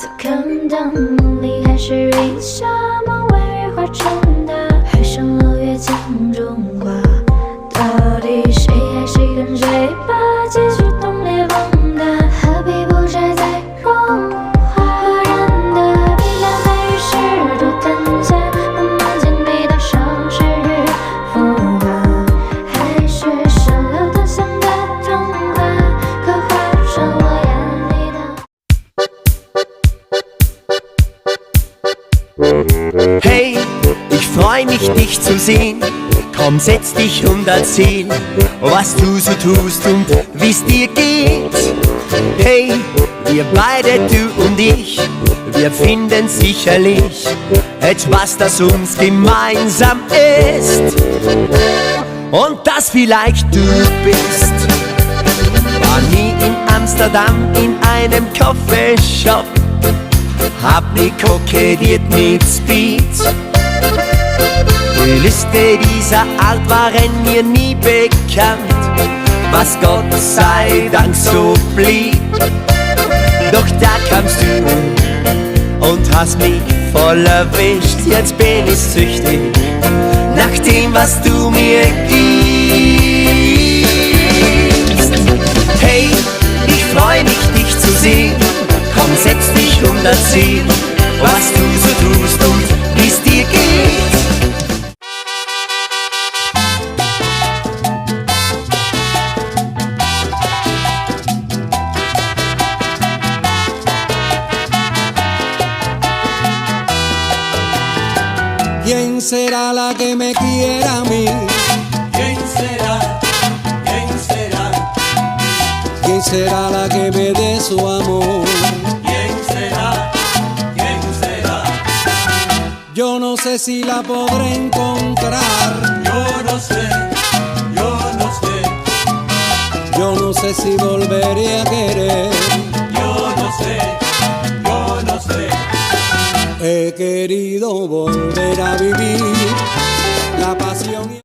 此看灯里还是云霞梦，万月化成大海上楼月镜中花。到底谁爱谁跟谁把结局冻裂放大？何必不摘再融化？忽然的平淡在于湿度淡下，慢慢经历的盛世与浮华，还是顺流淌向的童话，刻画成我眼里的。 Hey, ich freu mich, dich zu sehen. Komm, setz dich und erzähl, was du so tust und wie's dir geht. Hey, wir beide, du und ich, wir finden sicherlich etwas, das uns gemeinsam ist. Und das vielleicht du bist. War nie in Amsterdam in einem Coffeeshop, hab nie kokettiert mit Speed. Die Liste dieser Art waren mir nie bekannt, was Gott sei Dank so blieb. Doch da kamst du und hast mich voll erwischt. Jetzt bin ich süchtig nach dem, was du mir gibst. Hey, ich freu mich, dich zu sehen. Komm, setz dich und erzähl, was du so tust und wie's dir geht. ¿Quién será la que me quiera a mí? ¿Quién será? ¿Quién será? ¿Quién será la que me dé su amor? ¿Quién será? ¿Quién será? Yo no sé si la podré encontrar. Yo no sé, yo no sé, Yo no sé si volveré a querer. yo no sé, yo no sé. He querido volver a vivir